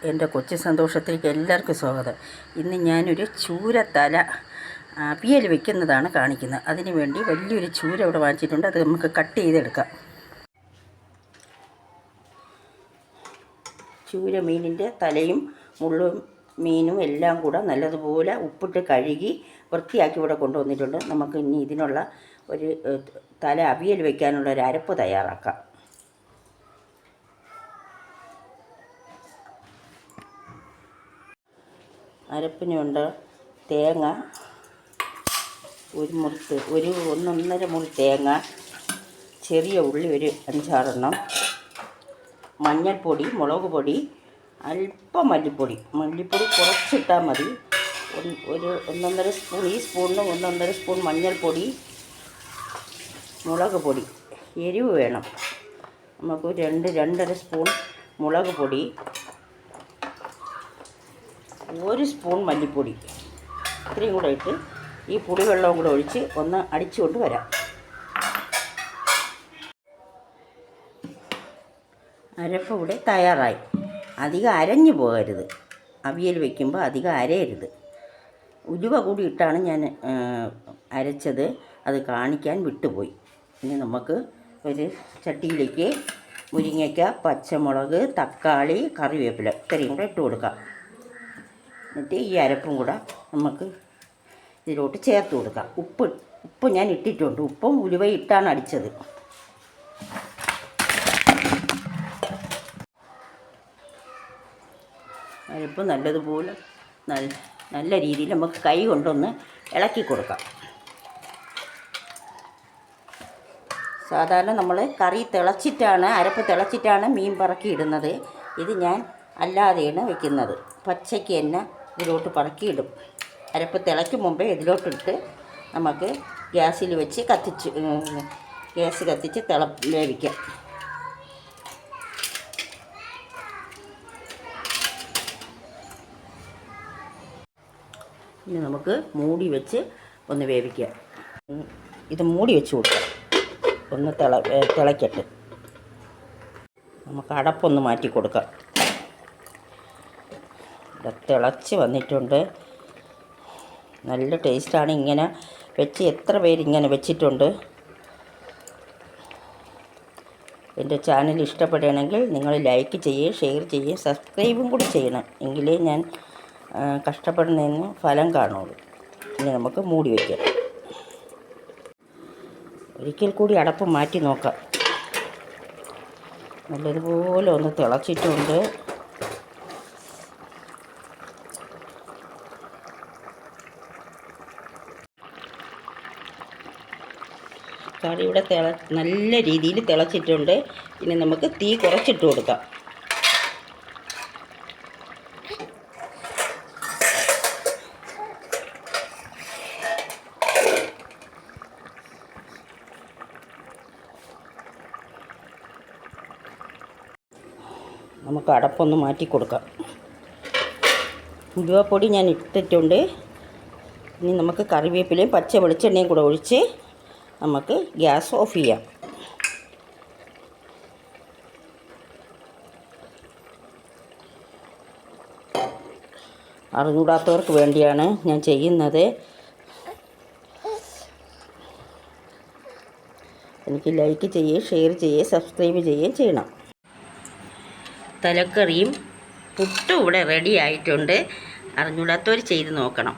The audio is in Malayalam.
എൻ്റെ കൊച്ചു സന്തോഷത്തിലേക്ക് എല്ലാവർക്കും സ്വാഗതം. ഇന്ന് ഞാനൊരു ചൂരത്തല അവിയൽ വെക്കുന്നതാണ് കാണിക്കുന്നത്. അതിന് വേണ്ടി വലിയൊരു ചൂര ഇവിടെ വാങ്ങിച്ചിട്ടുണ്ട്. അത് നമുക്ക് കട്ട് ചെയ്തെടുക്കാം. ചൂര മീനിൻ്റെ തലയും മുള്ളും മീനും എല്ലാം കൂടെ നല്ലതുപോലെ ഉപ്പിട്ട് കഴുകി വൃത്തിയാക്കി ഇവിടെ കൊണ്ടുവന്നിട്ടുണ്ട്. നമുക്ക് ഇനി ഇതിനുള്ള ഒരു തല അവിയൽ വയ്ക്കാനുള്ള ഒരു അരപ്പ് തയ്യാറാക്കാം. അരപ്പിന് വേണ്ട തേങ്ങ ഒരു 1.5 മുറി തേങ്ങ, ചെറിയ ഉള്ളി ഒരു 5-6 മഞ്ഞൾപ്പൊടി, മുളക് പൊടി, അല്പം മല്ലിപ്പൊടി കുറച്ചിട്ടാൽ മതി. ഒരു 1.5 സ്പൂൺ, ഈ സ്പൂണിന് 1.5 സ്പൂൺ മഞ്ഞൾപ്പൊടി, മുളക് പൊടി, എരിവ് വേണം നമുക്ക് 2-2.5 സ്പൂൺ മുളക് പൊടി, 1 സ്പൂൺ മല്ലിപ്പൊടി, ഇത്രയും കൂടെ ഇട്ട് ഈ പുളിവെള്ളവും കൂടെ ഒഴിച്ച് ഒന്ന് അടിച്ചുകൊണ്ട് വരാം. അരപ്പ് ഇവിടെ തയ്യാറായി. അധികം അരഞ്ഞു പോകരുത്, അവിയൽ വയ്ക്കുമ്പോൾ അധികം അരയരുത്. ഉലുവ കൂടി ഇട്ടാണ് ഞാൻ അരച്ചത്, അത് കാണിക്കാൻ വിട്ടുപോയി. ഇനി നമുക്ക് ഒരു ചട്ടിയിലേക്ക് മുരിങ്ങയ്ക്ക, പച്ചമുളക്, തക്കാളി, കറിവേപ്പില ഇത്രയും കൂടെ ഇട്ട് കൊടുക്കാം. എന്നിട്ട് ഈ അരപ്പും കൂടെ നമുക്ക് ഇതിലോട്ട് ചേർത്ത് കൊടുക്കാം. ഉപ്പ് ഞാൻ ഇട്ടിട്ടുണ്ട്. ഉപ്പും ഉലുവയും ഇട്ടാണ് അടിച്ചത്. അരപ്പ് നല്ലതുപോലെ നല്ല രീതിയിൽ നമുക്ക് കൈ കൊണ്ടൊന്ന് ഇളക്കി കൊടുക്കാം. സാധാരണ നമ്മൾ കറി തിളച്ചിട്ടാണ്, അരപ്പ് തിളച്ചിട്ടാണ് മീൻ പറക്കി ഇടുന്നത്. ഇത് ഞാൻ അല്ലാതെയാണ് വെക്കുന്നത്. പച്ചയ്ക്ക് തന്നെ ഇതിലോട്ട് പറക്കിയിടും. അരപ്പ് തിളയ്ക്കും മുമ്പേ ഇതിലോട്ടിട്ട് നമുക്ക് ഗ്യാസിൽ വെച്ച് ഗ്യാസ് കത്തിച്ച് വേവിക്കാം. ഇനി നമുക്ക് മൂടി വെച്ച് ഒന്ന് വേവിക്കാം. ഇത് മൂടി വെച്ച് കൊടുക്കാം, ഒന്ന് തിളയ്ക്കട്ടെ. നമുക്ക് അടപ്പൊന്ന് മാറ്റി കൊടുക്കാം. തിളച്ച് വന്നിട്ടുണ്ട്. നല്ല ടേസ്റ്റാണ്. ഇങ്ങനെ വെച്ച് എത്ര പേരിങ്ങനെ വെച്ചിട്ടുണ്ട്. എൻ്റെ ചാനൽ ഇഷ്ടപ്പെടുകയാണെങ്കിൽ നിങ്ങൾ ലൈക്ക് ചെയ്യുകയും ഷെയർ ചെയ്യുകയും സബ്സ്ക്രൈബും കൂടി ചെയ്യണം. എങ്കിലേ ഞാൻ കഷ്ടപ്പെടുന്നതിന് ഫലം കാണുള്ളൂ. ഇനി നമുക്ക് മൂടി വയ്ക്കാം. ഒരിക്കൽ കൂടി അടപ്പ് മാറ്റി നോക്കാം. നല്ലതുപോലെ ഒന്ന് തിളച്ചിട്ടുണ്ട്. കറി ഇവിടെ നല്ല രീതിയിൽ തിളച്ചിട്ടുണ്ട്. ഇനി നമുക്ക് തീ കുറച്ചിട്ട് കൊടുക്കാം. നമുക്ക് അടപ്പൊന്ന് മാറ്റി കൊടുക്കാം. ഉലുവപ്പൊടി ഞാൻ ഇട്ടിട്ടുണ്ട്. ഇനി നമുക്ക് കറിവേപ്പിലയും പച്ച വെളിച്ചെണ്ണയും കൂടെ ഒഴിച്ച് നമുക്ക് ഗ്യാസ് ഓഫ് ചെയ്യാം. അറിഞ്ഞൂടാത്തവർക്ക് വേണ്ടിയാണ് ഞാൻ ചെയ്യുന്നത്. എനിക്ക് ലൈക്ക് ചെയ്യുകയും ഷെയർ ചെയ്യുകയും സബ്സ്ക്രൈബ് ചെയ്യുകയും ചെയ്യണം. തലക്കറിയും പുട്ടും ഇവിടെ റെഡി ആയിട്ടുണ്ട്. അറിഞ്ഞൂടാത്തവർ ചെയ്ത് നോക്കണം.